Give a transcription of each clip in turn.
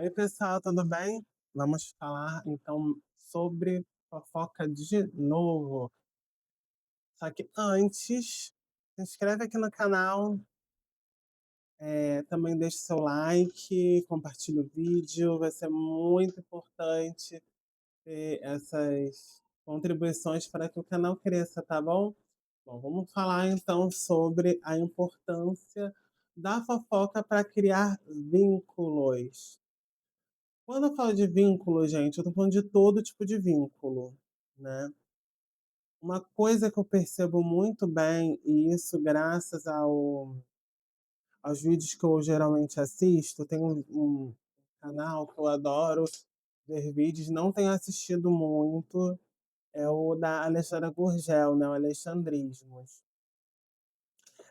Oi, pessoal, tudo bem? Vamos falar então sobre fofoca de novo. Só que antes, se inscreve aqui no canal, também deixa seu like, compartilha o vídeo, vai ser muito importante ter essas contribuições para que o canal cresça, tá bom? Bom, vamos falar então sobre a importância da fofoca para criar vínculos. Quando eu falo de vínculo, gente, eu tô falando de todo tipo de vínculo, né. Uma coisa que eu percebo muito bem, e isso graças aos vídeos que eu geralmente assisto, tem um canal que eu adoro ver vídeos, não tenho assistido muito, é o da Alexandra Gurgel, né, o Alexandrismos.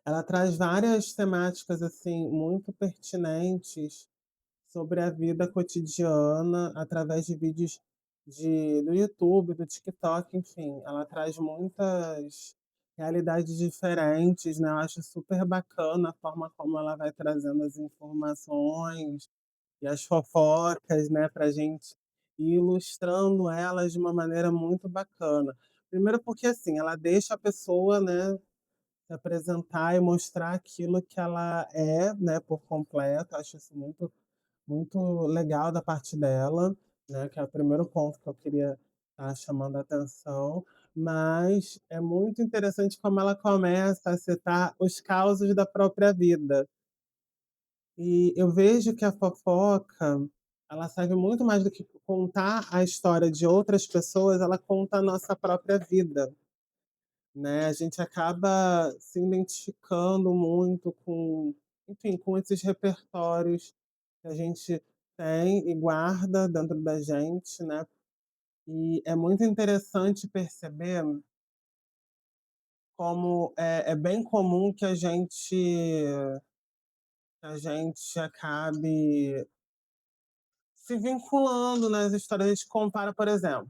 Ela traz várias temáticas, assim, muito pertinentes sobre a vida cotidiana através de vídeos do YouTube, do TikTok, enfim, ela traz muitas realidades diferentes, né, eu acho super bacana a forma como ela vai trazendo as informações e as fofocas, né, pra gente, e ilustrando elas de uma maneira muito bacana. Primeiro porque, assim, ela deixa a pessoa, né, se apresentar e mostrar aquilo que ela é, né, por completo, acho isso muito legal da parte dela, né, que é o primeiro ponto que eu queria estar chamando a atenção, mas é muito interessante como ela começa a citar os causos da própria vida. E eu vejo que a fofoca, ela serve muito mais do que contar a história de outras pessoas, ela conta a nossa própria vida, né. A gente acaba se identificando muito com, enfim, com esses repertórios que a gente tem e guarda dentro da gente, né. E é muito interessante perceber como é bem comum que a gente acabe se vinculando nas histórias. A gente compara, por exemplo,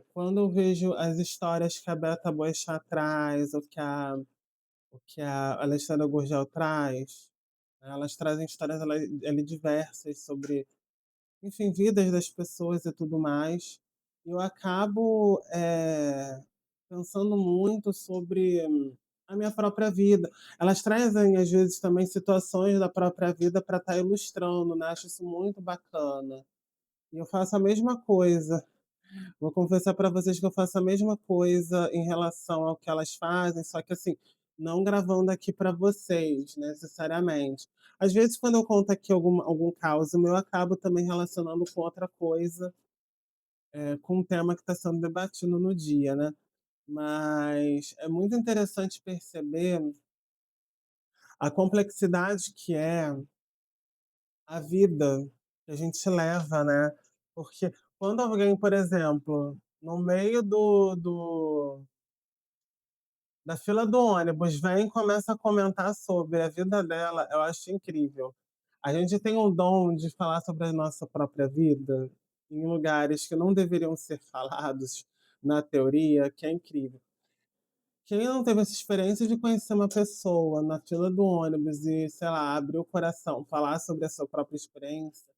quando eu vejo as histórias que a Beta Boechat traz, o que a Alexandra Gurgel traz, né, elas trazem histórias ali diversas sobre, enfim, vidas das pessoas e tudo mais. E eu acabo, pensando muito sobre a minha própria vida. Elas trazem, às vezes, também situações da própria vida para estar ilustrando, né, acho isso muito bacana. E eu faço a mesma coisa. Vou confessar para vocês que eu faço a mesma coisa em relação ao que elas fazem, só que assim, não gravando aqui para vocês, necessariamente. Às vezes, quando eu conto aqui algum caso meu, eu acabo também relacionando com outra coisa, com um tema que está sendo debatido no dia, né. Mas é muito interessante perceber a complexidade que é a vida que a gente leva, né. Porque quando alguém, por exemplo, no meio da fila do ônibus, vem e começa a comentar sobre a vida dela, eu acho incrível. A gente tem o dom de falar sobre a nossa própria vida em lugares que não deveriam ser falados, na teoria, que é incrível. Quem não teve essa experiência de conhecer uma pessoa na fila do ônibus e, sei lá, abrir o coração, falar sobre a sua própria experiência,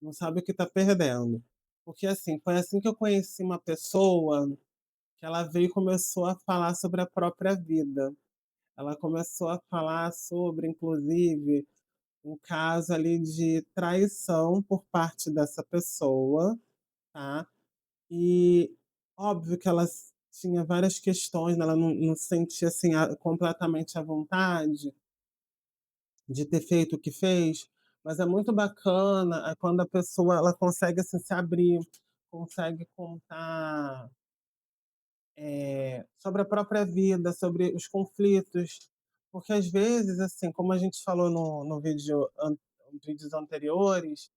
não sabe o que está perdendo. Porque, assim, foi assim que eu conheci uma pessoa que ela veio e começou a falar sobre a própria vida. Ela começou a falar sobre, inclusive, um caso ali de traição por parte dessa pessoa, tá. E óbvio que ela tinha várias questões, né, ela não se sentia, assim, completamente à vontade de ter feito o que fez, mas é muito bacana, quando a pessoa ela consegue, assim, se abrir, consegue contar sobre a própria vida, sobre os conflitos, porque às vezes, assim, como a gente falou no vídeos anteriores,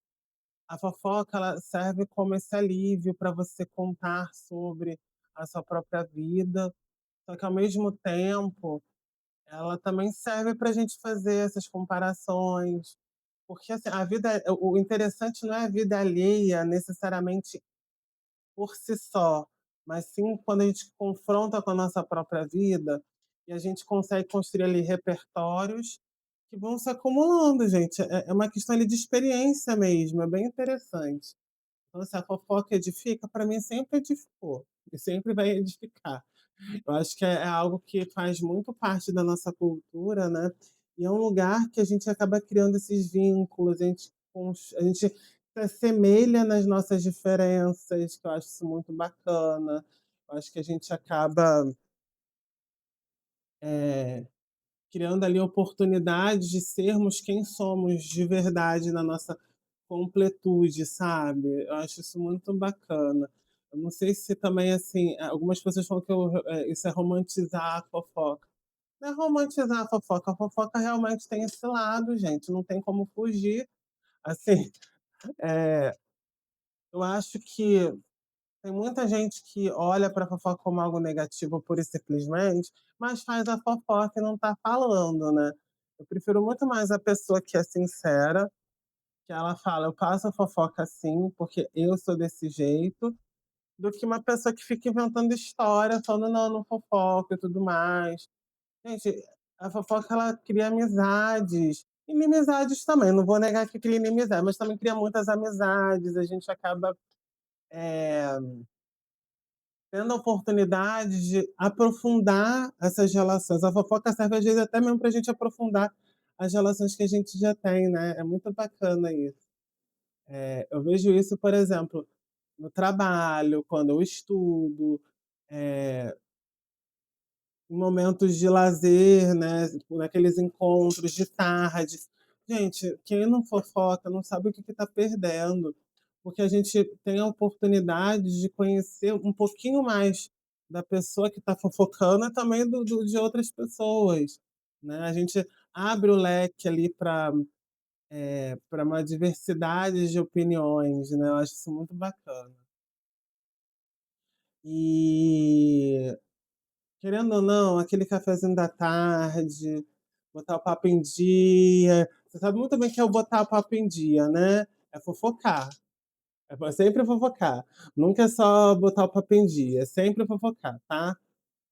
a fofoca ela serve como esse alívio para você contar sobre a sua própria vida, só que ao mesmo tempo, ela também serve para a gente fazer essas comparações, porque assim, o interessante não é a vida alheia necessariamente por si só, mas sim quando a gente confronta com a nossa própria vida, e a gente consegue construir ali repertórios que vão se acumulando, gente. É uma questão ali de experiência mesmo, é bem interessante. Então, se a fofoca edifica, para mim sempre edificou, e sempre vai edificar. Eu acho que é algo que faz muito parte da nossa cultura, né, e é um lugar que a gente acaba criando esses vínculos, a gente se assemelha nas nossas diferenças, que eu acho isso muito bacana. Eu acho que a gente acaba, eh, criando ali oportunidades de sermos quem somos de verdade na nossa completude, sabe. Eu acho isso muito bacana. Eu não sei se também, assim, algumas pessoas falam que isso é romantizar a fofoca. Não é romantizar a fofoca realmente tem esse lado, gente, não tem como fugir. Assim, eh, eu acho que tem muita gente que olha para a fofoca como algo negativo pura e simplesmente, mas faz a fofoca e não tá falando, né. Eu prefiro muito mais a pessoa que é sincera, que ela fala: "Eu passo a fofoca assim, porque eu sou desse jeito", do que uma pessoa que fica inventando história, falando: "Não, não fofoca e tudo mais". Gente, a fofoca ela cria amizades, inimizades também, não vou negar que cria inimizade, mas também cria muitas amizades, a gente acaba, eh, tendo a oportunidade de aprofundar essas relações. A fofoca serve às vezes até mesmo para a gente aprofundar as relações que a gente já tem, né, é muito bacana isso. Eu vejo isso, por exemplo, no trabalho, quando eu estudo, eh, em momentos de lazer, né, naqueles encontros de tarde. Gente, quem não fofoca não sabe o que está perdendo, porque a gente tem a oportunidade de conhecer um pouquinho mais da pessoa que está fofocando e também de outras pessoas, né. A gente abre o leque ali para uma diversidade de opiniões, né, eu acho isso muito bacana. E, querendo ou não, aquele cafezinho da tarde, botar o papo em dia, você sabe muito bem que é o botar o papo em dia, né, é fofocar, sempre fofocar, nunca é só botar o papo em dia, é sempre fofocar, tá.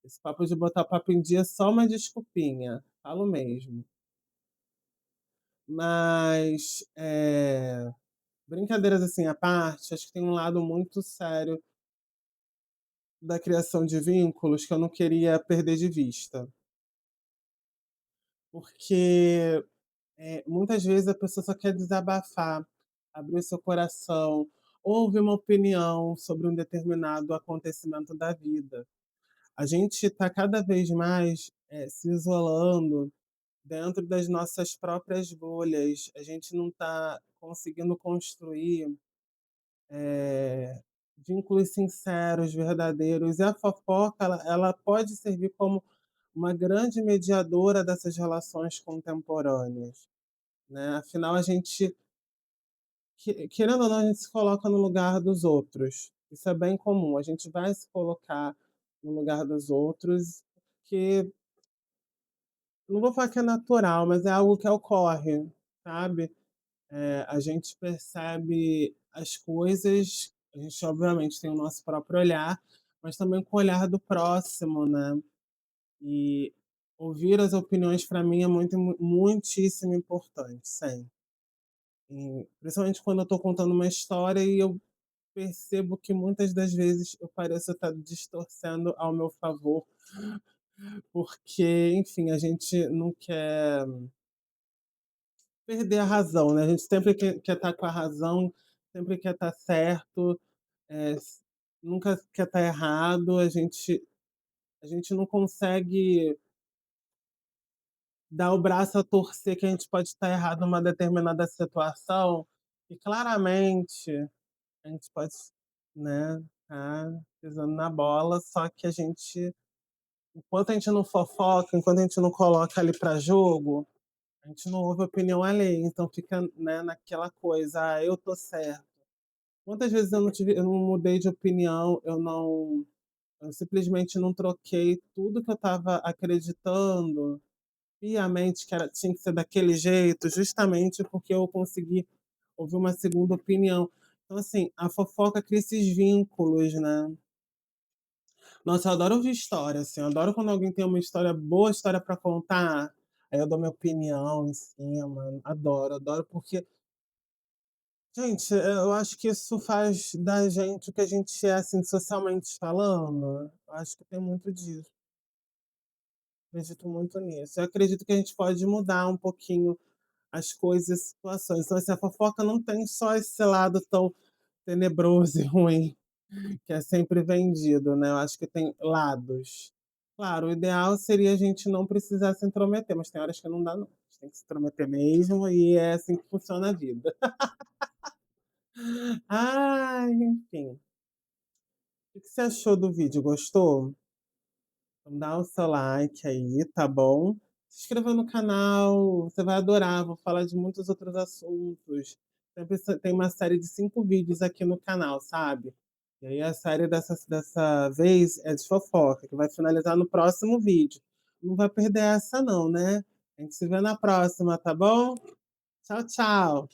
Esse papo de botar o papo em dia é só uma desculpinha, falo mesmo. Mas, brincadeiras, assim, à parte, acho que tem um lado muito sério da criação de vínculos que eu não queria perder de vista. Porque, muitas vezes a pessoa só quer desabafar, abrir o seu coração, ouvir uma opinião sobre um determinado acontecimento da vida. A gente está cada vez mais, se isolando dentro das nossas próprias bolhas. A gente não está conseguindo construir vínculos sinceros, verdadeiros. E a fofoca, ela pode servir como uma grande mediadora dessas relações contemporâneas, né. Afinal, a gente, querendo ou não, a gente se coloca no lugar dos outros. Isso é bem comum, a gente vai se colocar no lugar dos outros, que não vou falar que é natural, mas é algo que ocorre, sabe. A gente percebe as coisas, a gente obviamente tem o nosso próprio olhar, mas também com o olhar do próximo, né. E ouvir as opiniões para mim é muitíssimo importante, sempre. E principalmente quando eu estou contando uma história e eu percebo que muitas das vezes eu pareço estar distorcendo ao meu favor, porque, enfim, a gente não quer perder a razão, né, a gente sempre quer estar com a razão, sempre quer estar certo, nunca quer estar errado, a gente não consegue dar o braço a torcer que a gente pode estar errado numa determinada situação, e claramente a gente pode, né, estar pisando na bola, só que a gente, enquanto a gente não fofoca, enquanto a gente não coloca ali para jogo, a gente não ouve opinião alheia, então fica, né, naquela coisa: "Ah, eu tô certo". Quantas vezes eu não mudei de opinião, eu simplesmente não troquei tudo que eu estava acreditando piamente que tinha que ser daquele jeito, justamente porque eu consegui ouvir uma segunda opinião. Então, assim, a fofoca cria esses vínculos, né. Nossa, eu adoro ouvir história, assim, eu adoro quando alguém tem uma história boa história para contar. Aí eu dou minha opinião em cima, adoro, adoro porque gente, eu acho que isso faz da gente o que a gente é, assim, socialmente falando. Eu acho que tem muito disso, acredito muito nisso. Eu acredito que a gente pode mudar um pouquinho as coisas e situações. Então, assim, a fofoca não tem só esse lado tão tenebroso e ruim que é sempre vendido, né, eu acho que tem lados. Claro, o ideal seria a gente não precisar se intrometer, mas tem horas que não dá não, a gente tem que se intrometer mesmo e é assim que funciona a vida. Ai, enfim. O que você achou do vídeo, gostou? Então dá o seu like aí, tá bom? Se inscreva no canal, você vai adorar, vou falar de muitos outros assuntos. Tem uma série de 5 vídeos aqui no canal, sabe? E aí a série dessa vez é de fofoca, que vai finalizar no próximo vídeo. Não vai perder essa não, né? A gente se vê na próxima, tá bom? Tchau, tchau.